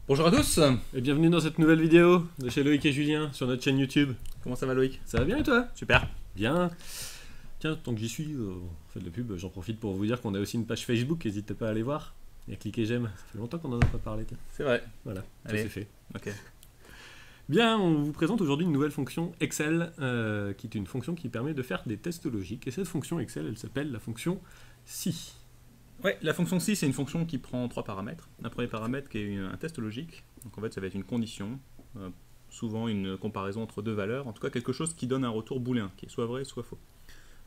Bonjour à tous. Et bienvenue dans cette nouvelle vidéo de chez Loïc et Julien sur notre chaîne YouTube. Comment ça va Loïc? Ça va bien et toi? Super. Bien. Tiens, tant que j'y suis, on fait de la pub, j'en profite pour vous dire qu'on a aussi une page Facebook, n'hésitez pas à aller voir et à cliquer j'aime. Ça fait longtemps qu'on n'en a pas parlé. C'est vrai. Voilà, ça Allez. c'est fait. Ok. Bien, on vous présente aujourd'hui une nouvelle fonction Excel qui est une fonction qui permet de faire des tests logiques. Et cette fonction Excel, elle s'appelle la fonction si. Ouais, la fonction si, c'est une fonction qui prend trois paramètres. Un premier paramètre qui est un test logique. Donc en fait, ça va être une condition, souvent une comparaison entre deux valeurs, en tout cas quelque chose qui donne un retour booléen, qui est soit vrai, soit faux.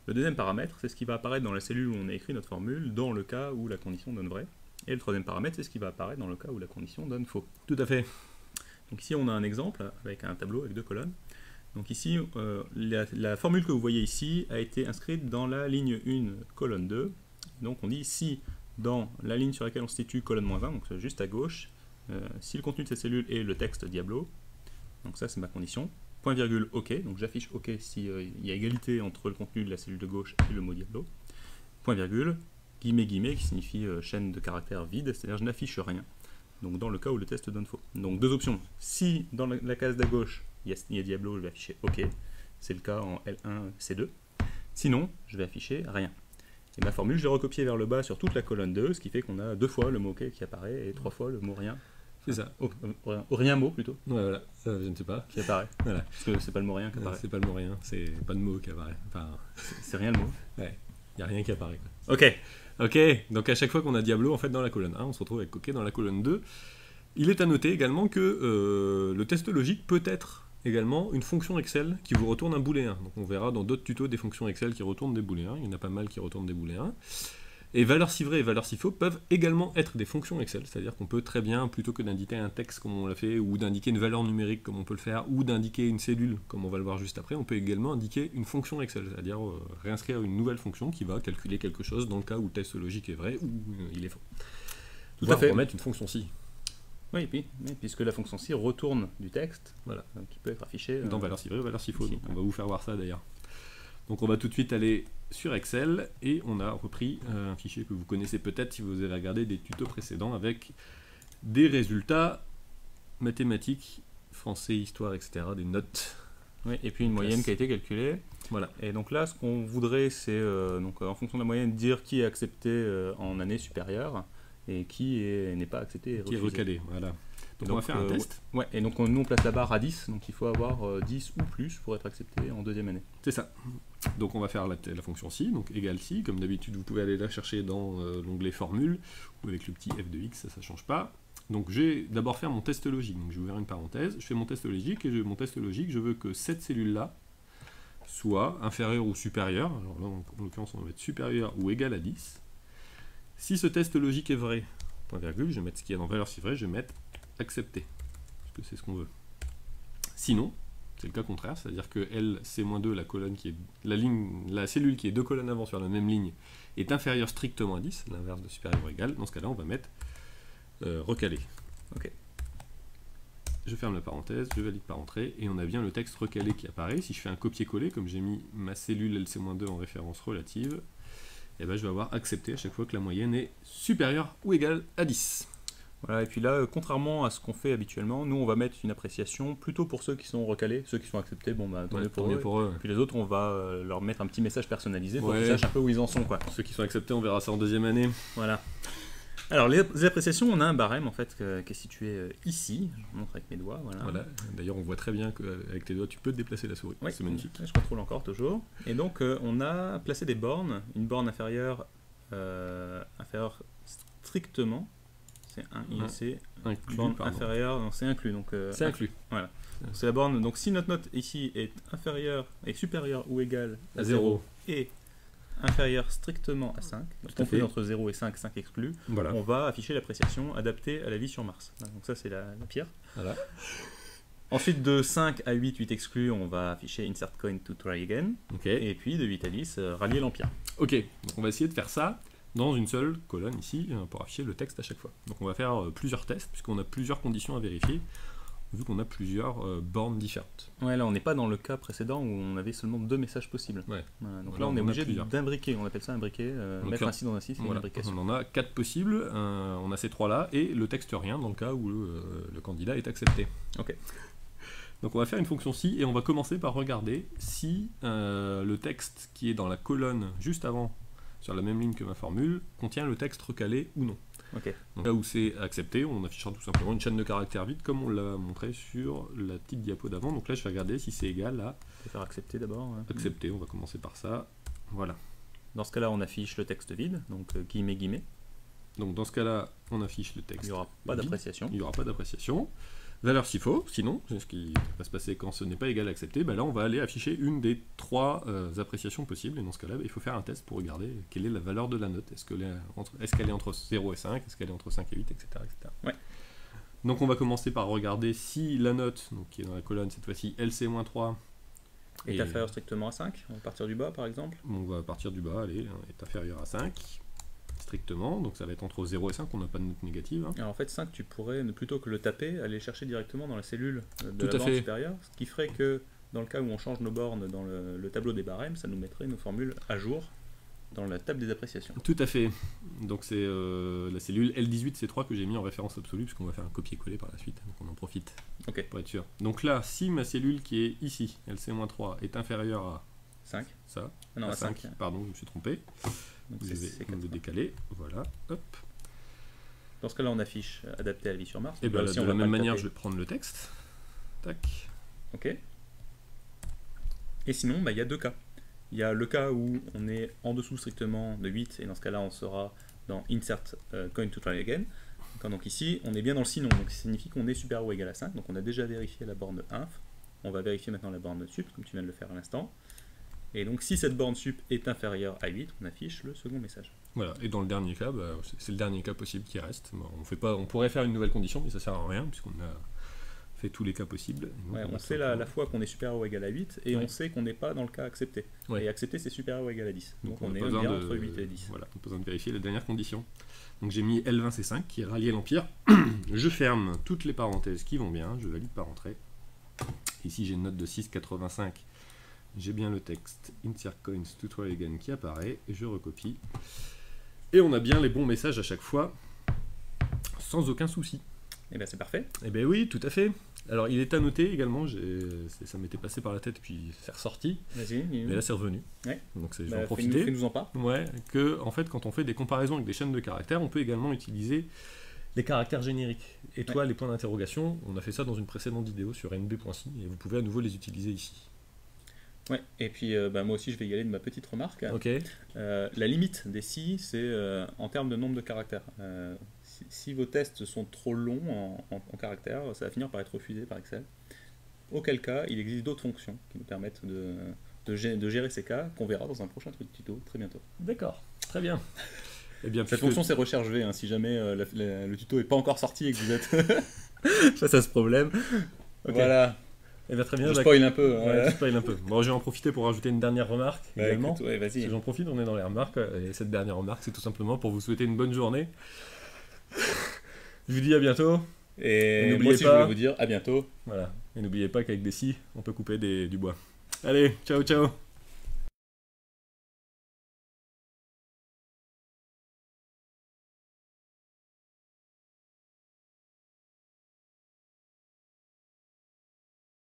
Le deuxième paramètre, c'est ce qui va apparaître dans la cellule où on a écrit notre formule, dans le cas où la condition donne vrai. Et le troisième paramètre, c'est ce qui va apparaître dans le cas où la condition donne faux. Tout à fait. Donc ici, on a un exemple avec un tableau avec deux colonnes. Donc ici, la formule que vous voyez ici a été inscrite dans la ligne 1, colonne 2. Donc on dit si dans la ligne sur laquelle on se situe, colonne -1, donc juste à gauche, si le contenu de cette cellule est le texte Diablo, donc ça c'est ma condition, point virgule OK, donc j'affiche OK s'il y a égalité entre le contenu de la cellule de gauche et le mot Diablo, point virgule, guillemets guillemets qui signifie chaîne de caractères vide, c'est-à-dire je n'affiche rien, donc dans le cas où le test donne faux. Donc deux options, si dans la case d'à gauche il y a Diablo, je vais afficher OK, c'est le cas en L1, C2, sinon je vais afficher rien. Et ma formule, je l'ai recopiée vers le bas sur toute la colonne 2, ce qui fait qu'on a deux fois le mot OK qui apparaît et trois fois le mot rien. C'est ça. Rien mot plutôt. Ouais, voilà, je ne sais pas. Qui apparaît. Voilà. Parce que c'est pas le mot rien qui apparaît. C'est pas le mot rien, c'est pas de mot qui apparaît. Enfin, c'est rien le mot. Ouais, il n'y a rien qui apparaît. Quoi. Ok. Ok, donc à chaque fois qu'on a Diablo en fait dans la colonne 1, on se retrouve avec OK dans la colonne 2. Il est à noter également que le test logique peut être également une fonction Excel qui vous retourne un booléen. Donc on verra dans d'autres tutos des fonctions Excel qui retournent des booléens. Il y en a pas mal qui retournent des booléens. Et valeur si vrai et valeur si faux peuvent également être des fonctions Excel. C'est-à-dire qu'on peut très bien, plutôt que d'indiquer un texte comme on l'a fait, ou d'indiquer une valeur numérique comme on peut le faire, ou d'indiquer une cellule comme on va le voir juste après, on peut également indiquer une fonction Excel. C'est-à-dire réinscrire une nouvelle fonction qui va calculer quelque chose dans le cas où le test logique est vrai ou il est faux. Tout à fait. On peut mettre une fonction si. Oui, puisque la fonction si retourne du texte, voilà, qui peut être affiché dans valeur si vrai ou valeur si faux. Ici, donc on va vous faire voir ça d'ailleurs. Donc on va tout de suite aller sur Excel et on a repris un fichier que vous connaissez peut-être si vous avez regardé des tutos précédents avec des résultats mathématiques, français, histoire, etc., des notes. Oui, et puis une moyenne qui a été calculée. Voilà. Et donc là, ce qu'on voudrait, c'est en fonction de la moyenne, dire qui est accepté en année supérieure et qui n'est pas accepté et refusé. Qui est recalé, voilà. Donc on va faire un test. Ouais, et donc nous on place la barre à 10, donc il faut avoir 10 ou plus pour être accepté en deuxième année. C'est ça. Donc on va faire la fonction si, donc égale si, comme d'habitude vous pouvez aller la chercher dans l'onglet formule, ou avec le petit f de x, ça ne change pas. Donc je vais d'abord faire mon test logique, donc je vais ouvrir une parenthèse, je fais mon test logique, et mon test logique, je veux que cette cellule-là soit inférieure ou supérieure, alors là en l'occurrence on va mettre supérieure ou égale à 10. Si ce test logique est vrai, point virgule, je vais mettre ce qu'il y a dans valeur si vrai, je vais mettre accepter, parce que c'est ce qu'on veut. Sinon, c'est le cas contraire, c'est-à-dire que LC-2, la colonne qui est la cellule qui est deux colonnes avant sur la même ligne, est inférieure strictement à 10, l'inverse de supérieur ou égal. Dans ce cas-là, on va mettre recalé. Ok. Je ferme la parenthèse, je valide par entrée, et on a bien le texte recalé qui apparaît. Si je fais un copier-coller, comme j'ai mis ma cellule LC-2 en référence relative, et ben je vais avoir accepté à chaque fois que la moyenne est supérieure ou égale à 10. Voilà, et puis là, contrairement à ce qu'on fait habituellement, nous on va mettre une appréciation plutôt pour ceux qui sont recalés, ceux qui sont acceptés, bon bah tant mieux pour eux. Puis les autres, on va leur mettre un petit message personnalisé pour qu'ils sachent un peu où ils en sont, quoi. Ceux qui sont acceptés, on verra ça en deuxième année. Voilà. Alors les appréciations, on a un barème en fait qui est situé ici. Je vous montre avec mes doigts. Voilà. D'ailleurs, on voit très bien qu'avec tes doigts, tu peux te déplacer la souris. Oui, c'est magnifique. Je contrôle encore toujours. Et donc on a placé des bornes, une borne inférieure strictement. C'est inclus, borne inférieure, non c'est inclus. Donc c'est inclus. Voilà. C'est la borne. Donc si notre note ici est supérieure ou égale à 0 et inférieure strictement à 5, donc compris entre 0 et 5, 5 exclus, voilà. On va afficher l'appréciation adaptée à la vie sur Mars. Donc ça c'est la pire. Voilà. Ensuite de 5 à 8, 8 exclus, on va afficher insert coin to try again. Okay. Et puis de 8 à 10, rallier l'empire. Ok, donc on va essayer de faire ça dans une seule colonne ici pour afficher le texte à chaque fois. Donc on va faire plusieurs tests puisqu'on a plusieurs conditions à vérifier. vu qu'on a plusieurs bornes différentes. Ouais, là on n'est pas dans le cas précédent où on avait seulement 2 messages possibles. Ouais. Voilà, donc Là, là on est on a obligé plusieurs. d'imbriquer, on appelle ça imbriquer, mettre là, un 6 dans un 6, c'est une Voilà, imbrication. on en a 4 possibles, on a ces 3-là, et le texte rien dans le cas où le candidat est accepté. Ok. Donc on va faire une fonction si, et on va commencer par regarder si le texte qui est dans la colonne juste avant, sur la même ligne que ma formule, contient le texte recalé ou non. Ok. Donc là où c'est accepté, on affichera tout simplement une chaîne de caractères vide, comme on l'a montré sur la petite diapo d'avant. Donc là je vais regarder si c'est égal à On peut faire accepter d'abord. Ouais. accepter, on va commencer par ça. Voilà. Dans ce cas-là on affiche le texte vide, donc guillemets guillemets. Donc dans ce cas-là, on affiche le texte. Il n'y aura pas vide. d'appréciation. Il n'y aura pas d'appréciation. Valeur s'il faut, sinon, c'est ce qui va se passer quand ce n'est pas égal à accepter, bah là on va aller afficher une des 3 appréciations possibles, et dans ce cas-là, il faut faire un test pour regarder quelle est la valeur de la note. Est-ce qu'elle est entre 0 et 5, est-ce qu'elle est entre 5 et 8, etc. etc. Ouais. Donc on va commencer par regarder si la note, donc, qui est dans la colonne cette fois-ci, LC-3, Est inférieur strictement à 5, on va partir du bas par exemple. on va partir du bas, allez, est inférieur à 5, strictement, donc ça va être entre 0 et 5, on n'a pas de note négative. Hein. Alors en fait 5 tu pourrais, plutôt que le taper, aller chercher directement dans la cellule de Tout la à borne fait. supérieure, ce qui ferait que dans le cas où on change nos bornes dans le tableau des barèmes, ça nous mettrait nos formules à jour dans la table des appréciations. Tout à fait. Donc c'est la cellule L18C3 que j'ai mis en référence absolue, puisqu'on va faire un copier-coller par la suite, donc on en profite Ok. pour être sûr. Donc là, si ma cellule qui est ici, LC-3, est inférieure à 5. ça, Ah non, à 5. pardon, je me suis trompé, Donc vous c'est avez le décalé, voilà, hop. Dans ce cas-là, on affiche adapté à la vie sur Mars. Et bien Là, si de on la va même pas le manière, taper. je vais prendre le texte, tac, Ok. Et sinon, il y a 2 cas. Il y a le cas où on est en dessous strictement de 8, et dans ce cas-là, on sera dans Insert Coin to Try Again. Donc ici, on est bien dans le sinon, donc ça signifie qu'on est supérieur ou égal à 5. Donc on a déjà vérifié la borne inf. On va vérifier maintenant la borne sup, comme tu viens de le faire à l'instant. Et donc si cette borne sup est inférieure à 8, on affiche le second message. voilà. Et dans le dernier cas, bah, c'est le dernier cas possible qui reste. Bon, on pourrait faire une nouvelle condition, mais ça sert à rien, puisqu'on a fait tous les cas possibles. Donc, Ouais, va on sait simplement- la fois qu'on est supérieur ou égal à 8, et Ouais. on sait qu'on n'est pas dans le cas accepté. Ouais. Et accepté, c'est supérieur ou égal à 10. Donc on on a est pas besoin bien de- entre 8 et 10. Voilà, on a besoin de vérifier la dernière condition. Donc j'ai mis L20C5 qui est rallié l'Empire. Je ferme toutes les parenthèses qui vont bien, je valide par entrée. Ici j'ai une note de 6,85. J'ai bien le texte Insert Coins to Try Again qui apparaît, et je recopie. Et on a bien les bons messages à chaque fois, sans aucun souci. Et bien c'est parfait. Eh bien oui, tout à fait. Alors il est à noter également, ça m'était passé par la tête puis c'est ressorti, Vas-y, mais là c'est revenu. Ouais. Donc je vais en fais-nous profiter. fais-nous en part. Ouais, que en fait quand on fait des comparaisons avec des chaînes de caractères, on peut également utiliser les caractères génériques. Étoiles, les points d'interrogation, on a fait ça dans une précédente vidéo sur nb.si et vous pouvez à nouveau les utiliser ici. Ouais, et puis moi aussi je vais y aller de ma petite remarque. Ok. La limite des si, c'est en termes de nombre de caractères. Si vos tests sont trop longs en caractères, ça va finir par être refusé par Excel. Auquel cas, il existe d'autres fonctions qui nous permettent de gérer ces cas, qu'on verra dans un prochain truc tuto très bientôt. D'accord, très bien. Eh bien, Cette puisque- fonction c'est recherche V, hein, si jamais le tuto n'est pas encore sorti et que vous êtes face à ce problème. Ok. Voilà, Eh bien, très bien. je bah- spoil un peu. hein. Ouais, tu spoil un peu. Bon, je vais en profiter pour rajouter une dernière remarque Bah, également. écoute, ouais, Parce vas-y. que j'en profite, on est dans les remarques, et cette dernière remarque, c'est tout simplement pour vous souhaiter une bonne journée. Je vous dis à bientôt. Et N'oubliez moi aussi je pas- voulais vous dire à bientôt. Voilà. Et n'oubliez pas qu'avec des scies, on peut couper du bois. Allez, ciao ciao.